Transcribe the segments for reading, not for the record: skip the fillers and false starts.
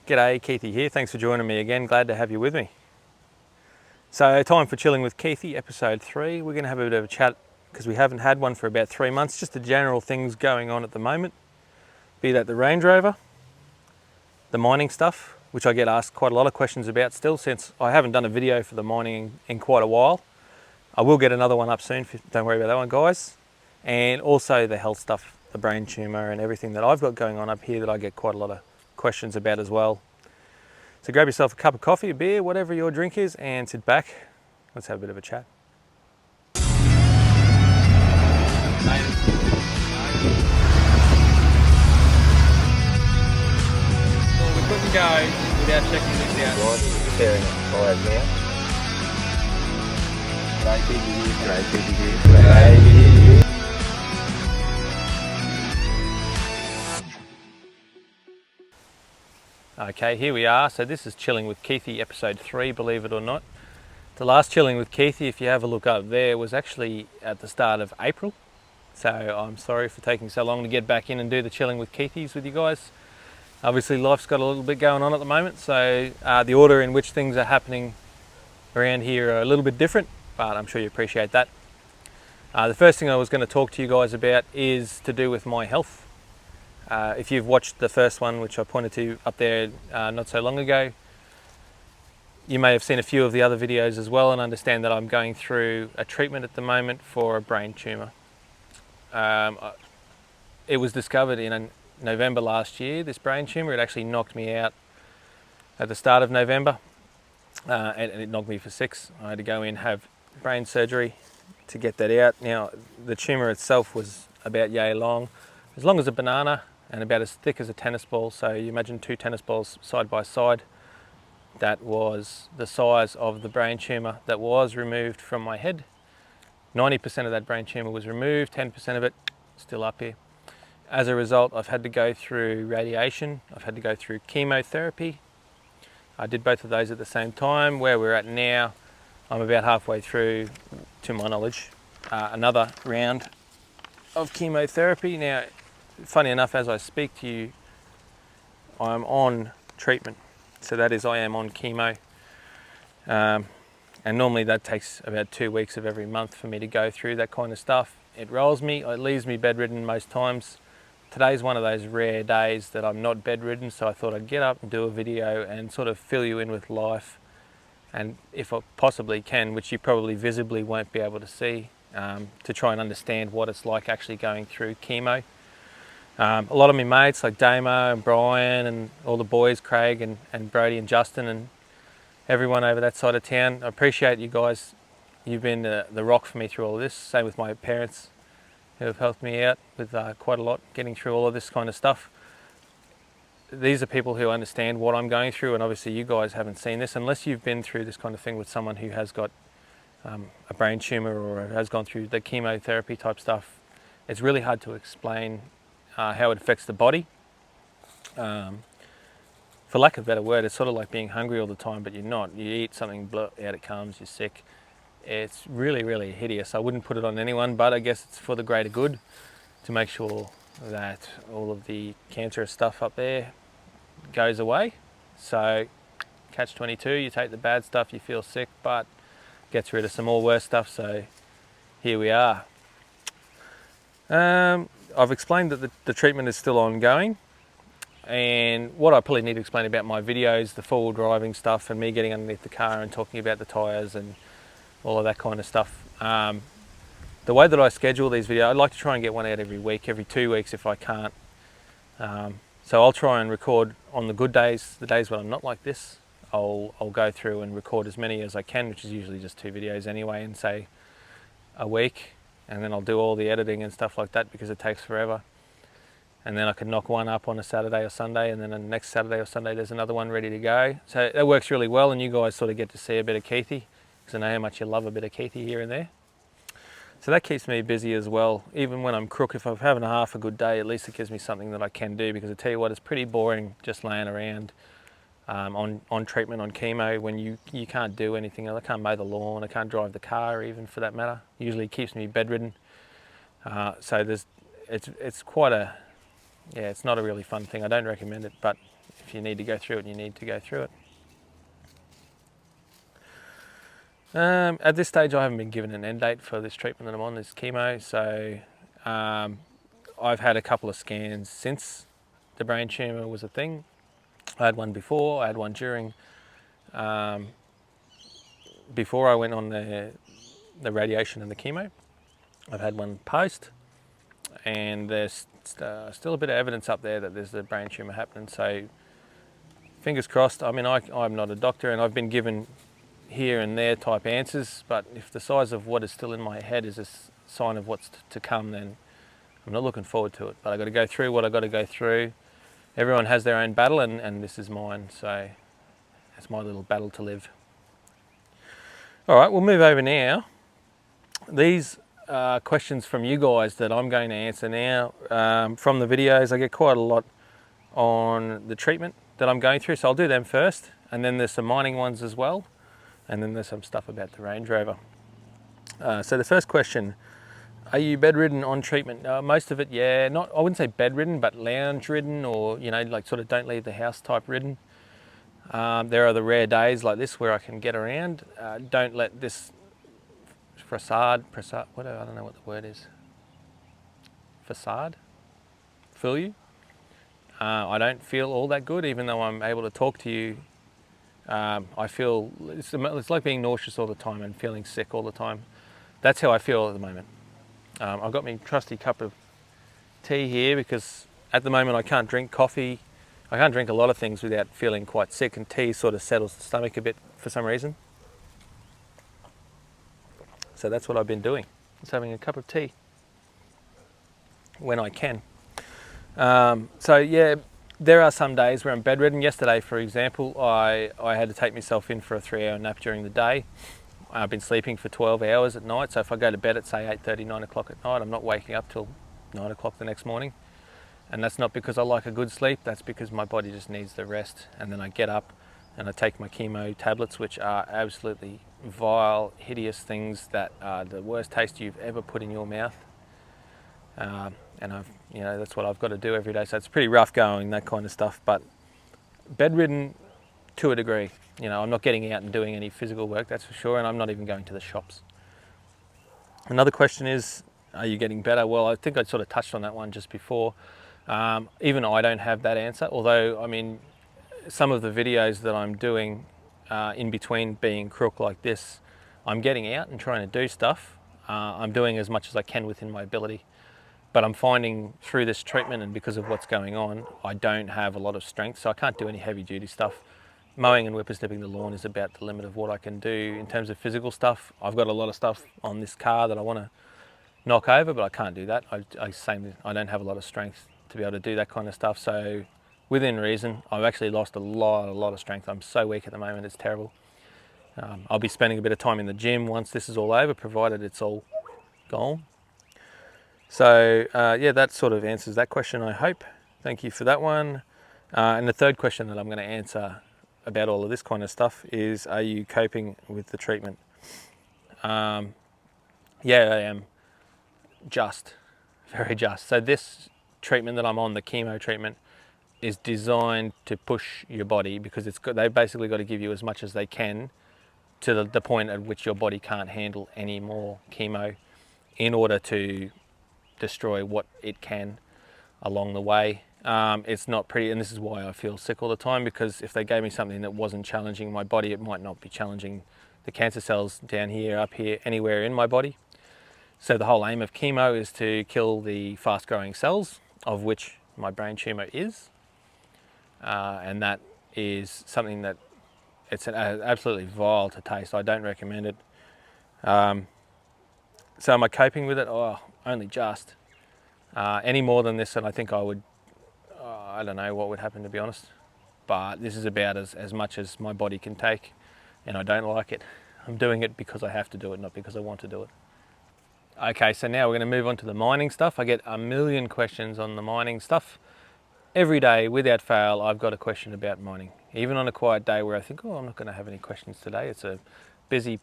G'day, Keithy here. Thanks for joining me again. Glad to have you with me. So, time for Chilling with Keithy, episode 3. We're going to have a bit of a chat because we haven't had one for about 3 months. Just the general things going on at the moment. Be that the Range Rover, the mining stuff, which I get asked quite a lot of questions about still, since I haven't done a video for the mining in quite a while. I will get another one up soon, don't worry about that one, guys. And also the health stuff, the brain tumour and everything that I've got going on up here that I get quite a lot of questions about as well. So grab yourself a cup of coffee, a beer, whatever your drink is, and sit back. Let's have a bit of a chat. Well, we couldn't go without checking this out. Right, tearing it tired now. Okay, here we are. So this is Chilling with Keithy, episode 3, believe it or not. The last Chilling with Keithy, if you have a look up there, was actually at the start of April. So I'm sorry for taking so long to get back in and do the Chilling with Keithys with you guys. Obviously life's got a little bit going on at the moment, so the order in which things are happening around here are a little bit different, but I'm sure you appreciate that. The first thing I was going to talk to you guys about is to do with my health. If you've watched the first one, which I pointed to up there not so long ago, you may have seen a few of the other videos as well and understand that I'm going through a treatment at the moment for a brain tumour. It was discovered in November last year, this brain tumour. It actually knocked me out at the start of November and it knocked me for 6. I had to go in, have brain surgery to get that out. Now, the tumour itself was about yay long as a banana, and about as thick as a tennis ball. So you imagine 2 tennis balls side by side. That was the size of the brain tumour that was removed from my head. 90% of that brain tumour was removed, 10% of it still up here. As a result, I've had to go through radiation, I've had to go through chemotherapy. I did both of those at the same time. Where we're at now, I'm about halfway through, to my knowledge, another round of chemotherapy. Now, funny enough, as I speak to you, I'm on treatment. So that is, I am on chemo. And normally that takes about 2 weeks of every month for me to go through that kind of stuff. It rolls me, it leaves me bedridden most times. Today's one of those rare days that I'm not bedridden, so I thought I'd get up and do a video and sort of fill you in with life. And if I possibly can, which you probably visibly won't be able to see, to try and understand what it's like actually going through chemo. A lot of my mates like Damo and Brian and all the boys, Craig and Brody and Justin and everyone over that side of town, I appreciate you guys. You've been the rock for me through all of this. Same with my parents who have helped me out with quite a lot, getting through all of this kind of stuff. These are people who understand what I'm going through, and obviously you guys haven't seen this unless you've been through this kind of thing with someone who has got a brain tumour or has gone through the chemotherapy type stuff. It's really hard to explain how it affects the body. For lack of a better word, it's sort of like being hungry all the time, but you're not. You eat something, out it comes, you're sick. It's really, really hideous. I wouldn't put it on anyone, but I guess it's for the greater good to make sure that all of the cancerous stuff up there goes away. So, catch-22, you take the bad stuff, you feel sick, but gets rid of some more worse stuff, so here we are. I've explained that the treatment is still ongoing, and what I probably need to explain about my videos, the forward driving stuff and me getting underneath the car and talking about the tyres and all of that kind of stuff. The way that I schedule these videos, I'd like to try and get one out every week, every 2 weeks if I can't. So I'll try and record on the good days, the days when I'm not like this. I'll go through and record as many as I can, which is usually just 2 videos anyway, in say a week. And then I'll do all the editing and stuff like that because it takes forever. And then I can knock one up on a Saturday or Sunday, and then the next Saturday or Sunday there's another one ready to go. So that works really well, and you guys sort of get to see a bit of Keithy, because I know how much you love a bit of Keithy here and there. So that keeps me busy as well. Even when I'm crook, if I'm having half a good day, at least it gives me something that I can do, because I tell you what, it's pretty boring just laying around on treatment, on chemo, when you can't do anything. I can't mow the lawn, I can't drive the car even for that matter. Usually it keeps me bedridden. So it's quite a, yeah, it's not a really fun thing. I don't recommend it, but if you need to go through it, you need to go through it. At this stage, I haven't been given an end date for this treatment that I'm on, this chemo. So I've had a couple of scans since the brain tumour was a thing. I had one before, I had one during, before I went on the radiation and the chemo. I've had one post, and there's still a bit of evidence up there that there's a brain tumour happening. So fingers crossed. I mean, I'm not a doctor, and I've been given here and there type answers, but if the size of what is still in my head is a sign of what's to come, then I'm not looking forward to it. But I've got to go through what I've got to go through. Everyone has their own battle, and this is mine, so it's my little battle to live. All right, we'll move over now. These are questions from you guys that I'm going to answer now. From the videos, I get quite a lot on the treatment that I'm going through, so I'll do them first, and then there's some mining ones as well. And then there's some stuff about the Range Rover. So the first question, are you bedridden on treatment? Most of it, yeah. I wouldn't say bedridden, but lounge ridden, or, you know, like sort of don't leave the house type ridden. There are the rare days like this where I can get around. Don't let this facade, what, I don't know what the word is. Facade? Fool you? I don't feel all that good, even though I'm able to talk to you. I feel it's like being nauseous all the time and feeling sick all the time. That's how I feel at the moment. I've got my trusty cup of tea here because at the moment I can't drink coffee. I can't drink a lot of things without feeling quite sick, and tea sort of settles the stomach a bit for some reason. So that's what I've been doing, just having a cup of tea when I can. So yeah, there are some days where I'm bedridden. Yesterday, for example, I had to take myself in for a 3-hour nap during the day. I've been sleeping for 12 hours at night, so if I go to bed at say 8:30, 9 o'clock at night, I'm not waking up till 9 o'clock the next morning. And that's not because I like a good sleep, that's because my body just needs the rest. And then I get up and I take my chemo tablets, which are absolutely vile, hideous things that are the worst taste you've ever put in your mouth. And that's what I've got to do every day. So it's pretty rough going, that kind of stuff. But bedridden to a degree. You know, I'm not getting out and doing any physical work, that's for sure. And I'm not even going to the shops. Another question is, are you getting better? Well, I think I sort of touched on that one just before. Even I don't have that answer. Although, I mean, some of the videos that I'm doing in between being crook like this, I'm getting out and trying to do stuff. I'm doing as much as I can within my ability. But I'm finding through this treatment and because of what's going on, I don't have a lot of strength, so I can't do any heavy duty stuff. Mowing and whippersnipping the lawn is about the limit of what I can do in terms of physical stuff. I've got a lot of stuff on this car that I want to knock over, but I can't do that. I don't have a lot of strength to be able to do that kind of stuff. So within reason, I've actually lost a lot of strength. I'm so weak at the moment, it's terrible. I'll be spending a bit of time in the gym once this is all over, provided it's all gone. So yeah, that sort of answers that question, I hope. Thank you for that one. And the third question that I'm going to answer about all of this kind of stuff is, are you coping with the treatment? Yeah, I am. Very just. So this treatment that I'm on, the chemo treatment, is designed to push your body, because they've basically got to give you as much as they can to the point at which your body can't handle any more chemo in order to destroy what it can along the way. It's not pretty, and this is why I feel sick all the time, because if they gave me something that wasn't challenging my body, it might not be challenging the cancer cells down here, up here, anywhere in my body. So the whole aim of chemo is to kill the fast growing cells, of which my brain tumour is. And that is something that it's absolutely vile to taste. I don't recommend it. So am I coping with it? Oh, only just. Any more than this, and I think I would, I don't know what would happen, to be honest. But this is about as much as my body can take, and I don't like it. I'm doing it because I have to do it, not because I want to do it. Okay, so now we're going to move on to the mining stuff. I get a million questions on the mining stuff. Every day, without fail, I've got a question about mining. Even on a quiet day where I think, oh, I'm not going to have any questions today. It's a busy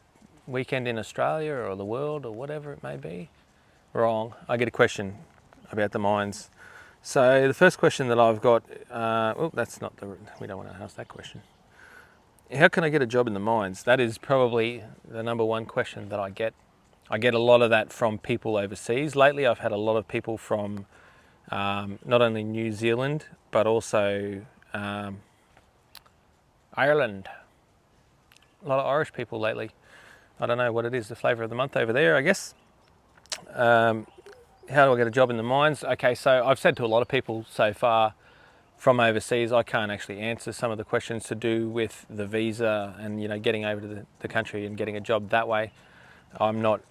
weekend in Australia or the world or whatever it may be. Wrong. I get a question about the mines. So the first question that I've got, that's not we don't want to ask that question. How can I get a job in the mines? That is probably the number one question that I get. I get a lot of that from people overseas. Lately, I've had a lot of people from not only New Zealand, but also Ireland. A lot of Irish people lately. I don't know what it is, the flavour of the month over there, I guess. How do I get a job in the mines? Okay, so I've said to a lot of people so far from overseas, I can't actually answer some of the questions to do with the visa and getting over to the country and getting a job that way. I'm not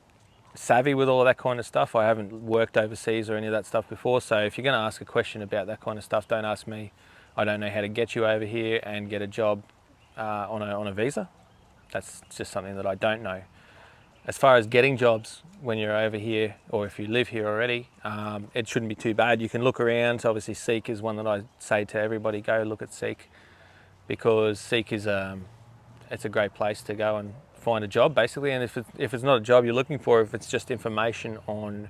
savvy with all of that kind of stuff. I haven't worked overseas or any of that stuff before, so if you're going to ask a question about that kind of stuff, don't ask me. I don't know how to get you over here and get a job on a visa. That's just something that I don't know. As far as getting jobs when you're over here, or if you live here already, it shouldn't be too bad. You can look around. Obviously, Seek is one that I say to everybody, go look at Seek, because Seek is it's a great place to go and find a job, basically. And if it's not a job you're looking for, if it's just information on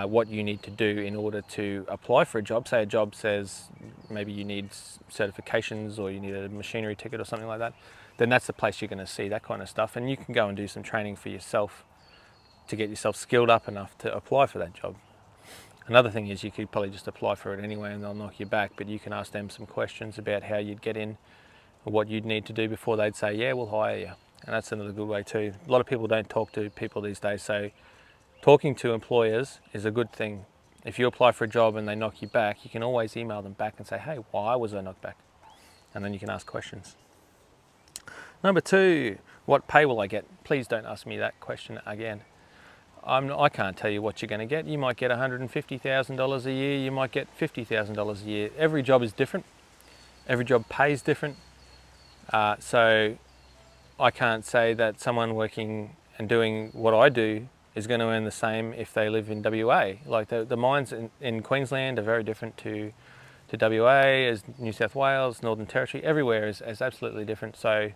what you need to do in order to apply for a job, say a job says maybe you need certifications or you need a machinery ticket or something like that, then that's the place you're going to see that kind of stuff. And you can go and do some training for yourself to get yourself skilled up enough to apply for that job. Another thing is you could probably just apply for it anyway and they'll knock you back, but you can ask them some questions about how you'd get in or what you'd need to do before they'd say, yeah, we'll hire you. And that's another good way too. A lot of people don't talk to people these days, so talking to employers is a good thing. If you apply for a job and they knock you back, you can always email them back and say, hey, why was I knocked back? And then you can ask questions. Number 2, what pay will I get? Please don't ask me that question again. I can't tell you what you're going to get. You might get $150,000 a year, you might get $50,000 a year. Every job is different. Every job pays different. So I can't say that someone working and doing what I do is going to earn the same if they live in WA. Like the mines in Queensland are very different to WA, as New South Wales, Northern Territory. Everywhere is absolutely different. So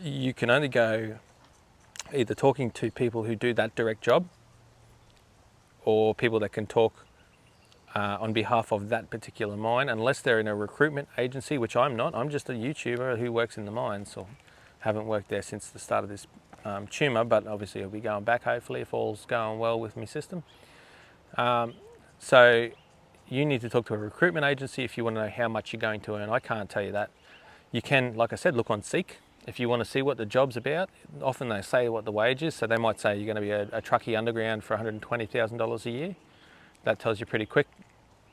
you can only go either talking to people who do that direct job or people that can talk on behalf of that particular mine, unless they're in a recruitment agency, which I'm not. I'm just a YouTuber who works in the mines, or haven't worked there since the start of this tumour, but obviously I'll be going back hopefully if all's going well with my system. So you need to talk to a recruitment agency if you want to know how much you're going to earn. I can't tell you that. You can, like I said, look on Seek. If you want to see what the job's about, often they say what the wage is. So they might say you're going to be a truckie underground for $120,000 a year. That tells you pretty quick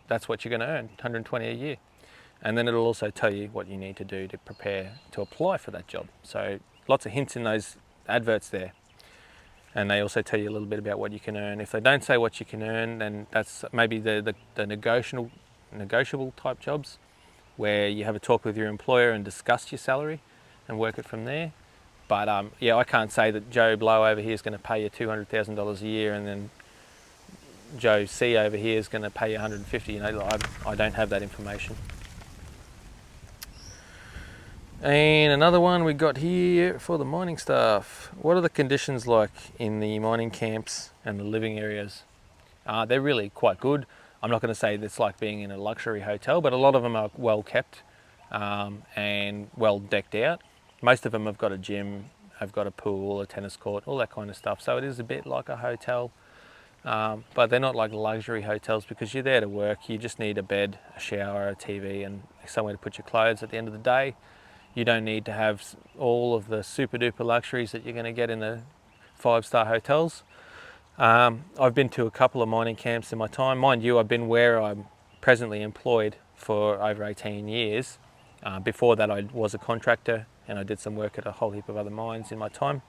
that's what you're going to earn, $120 a year. And then it'll also tell you what you need to do to prepare to apply for that job. So lots of hints in those adverts there. And they also tell you a little bit about what you can earn. If they don't say what you can earn, then that's maybe the negotiable type jobs where you have a talk with your employer and discuss your salary and work it from there. But yeah, I can't say that Joe Blow over here is going to pay you $200,000 a year and then Joe C over here is going to pay you $150,000. I don't have that information. And another one we got here for the mining staff. What are the conditions like in the mining camps and the living areas? They're really quite good. I'm not going to say it's like being in a luxury hotel, but a lot of them are well kept and well decked out. Most of them have got a gym, have got a pool, a tennis court, all that kind of stuff. So it is a bit like a hotel, but they're not like luxury hotels because you're there to work. You just need a bed, a shower, a TV and somewhere to put your clothes at the end of the day. You don't need to have all of the super duper luxuries that you're going to get in the 5-star hotels. I've been to a couple of mining camps in my time. Mind you, I've been where I'm presently employed for over 18 years. Before that, I was a contractor and I did some work at a whole heap of other mines in my time.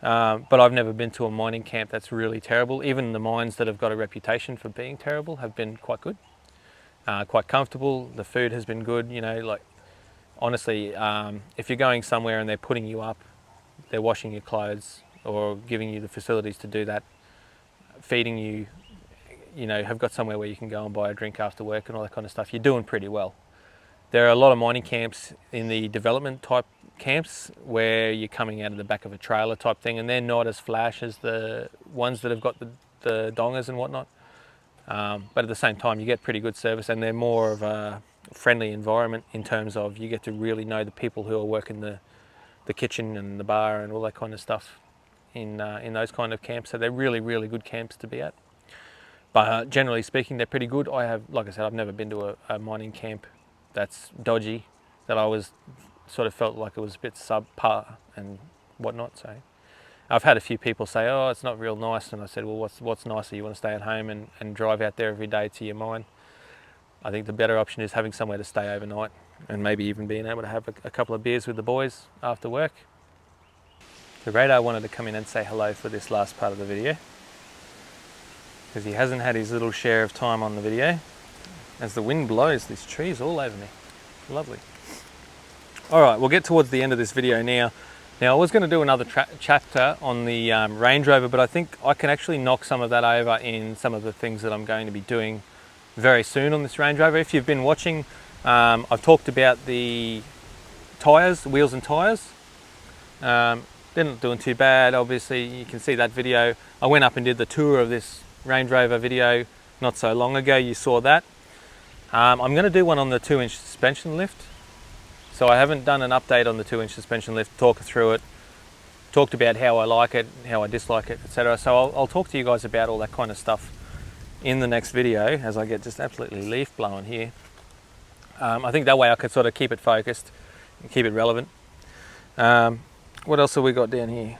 But I've never been to a mining camp that's really terrible. Even the mines that have got a reputation for being terrible have been quite good, quite comfortable. The food has been good, you know, like honestly, if you're going somewhere and they're putting you up, they're washing your clothes or giving you the facilities to do that, feeding you, you know, have got somewhere where you can go and buy a drink after work and all that kind of stuff, you're doing pretty well. There are a lot of mining camps in the development type camps where you're coming out of the back of a trailer type thing, and they're not as flash as the ones that have got the dongers and whatnot. But at the same time, you get pretty good service, and they're more of a friendly environment in terms of you get to really know the people who are working the kitchen and the bar and all that kind of stuff in those kind of camps. So they're really, really good camps to be at. But generally speaking, they're pretty good. Like I said, I've never been to a mining camp that's dodgy, that I was sort of felt like it was a bit subpar and whatnot. So I've had a few people say, oh, it's not real nice. And I said, well, what's nicer? You want to stay at home and drive out there every day to your mine? I think the better option is having somewhere to stay overnight and maybe even being able to have a couple of beers with the boys after work. The Radar wanted to come in and say hello for this last part of the video, because he hasn't had his little share of time on the video. As the wind blows, this tree's all over me. Lovely. All right, we'll get towards the end of this video now. Now, I was going to do another chapter on the Range Rover, but I think I can actually knock some of that over in some of the things that I'm going to be doing very soon on this Range Rover. If you've been watching, I've talked about the tyres, wheels and tyres. They're not doing too bad. Obviously, you can see that video. I went up and did the tour of this Range Rover video not so long ago. You saw that. I'm going to do one on the 2-inch suspension lift. So I haven't done an update on the 2-inch suspension lift, talked through it, talked about how I like it, how I dislike it, etc. So I'll talk to you guys about all that kind of stuff in the next video, as I get just absolutely leaf blowing here. I think that way I could sort of keep it focused and keep it relevant. What else have we got down here?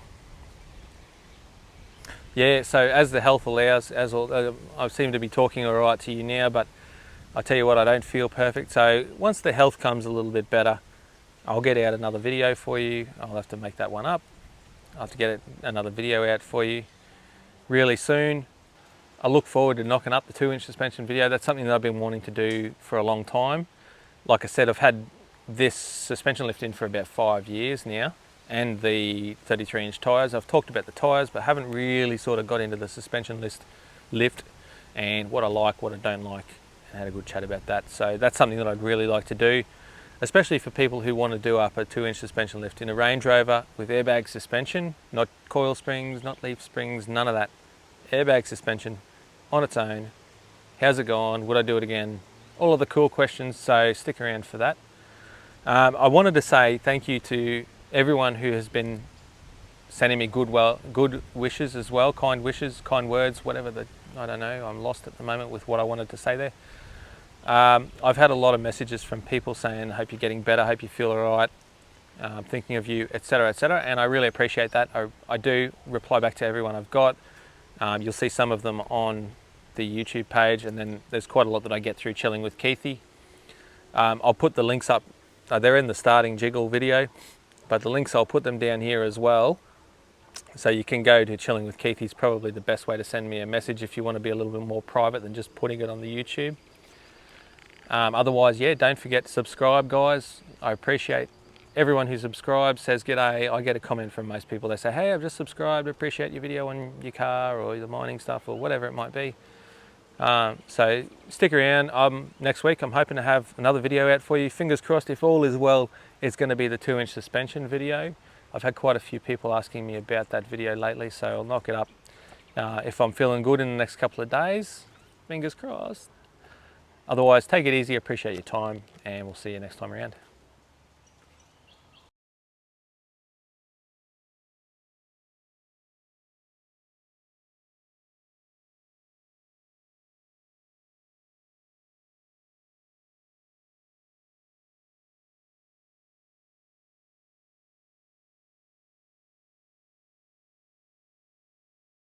Yeah, so as the health allows, I seem to be talking all right to you now, but I tell you what, I don't feel perfect. So once the health comes a little bit better, I'll get out another video for you. I'll have to make that one up. I'll have to get another video out for you really soon. I look forward to knocking up the 2-inch suspension video. That's something that I've been wanting to do for a long time. Like I said, I've had this suspension lift in for about 5 years now, and the 33-inch tyres. I've talked about the tyres, but haven't really sort of got into the suspension lift and what I like, what I don't like, and had a good chat about that. So that's something that I'd really like to do, especially for people who want to do up a 2-inch suspension lift in a Range Rover with airbag suspension, not coil springs, not leaf springs, none of that. Airbag suspension on its own. How's it gone? Would I do it again? All of the cool questions, so stick around for that. I wanted to say thank you to everyone who has been sending me good wishes as well, kind wishes, kind words, whatever I don't know, I'm lost at the moment with what I wanted to say there. I've had a lot of messages from people saying, hope you're getting better, hope you feel all right, I'm thinking of you, etc., and I really appreciate that. I do reply back to everyone I've got. You'll see some of them on the YouTube page, and then there's quite a lot that I get through Chilling with Keithy. I'll put the links up, they're in the starting jiggle video, but the links, I'll put them down here as well. So you can go to Chilling with Keithy. Is probably the best way to send me a message if you want to be a little bit more private than just putting it on the YouTube. Otherwise, yeah, don't forget to subscribe, guys. I appreciate everyone who subscribes, says g'day. I get a comment from most people. They say, hey, I've just subscribed, appreciate your video on your car or the mining stuff or whatever it might be. So stick around. Next week I'm hoping to have another video out for you. Fingers crossed, if all is well, it's going to be the 2-inch suspension video. I've had quite a few people asking me about that video lately, so I'll knock it up if I'm feeling good in the next couple of days. Fingers crossed. Otherwise, take it easy, appreciate your time, and we'll see you next time around.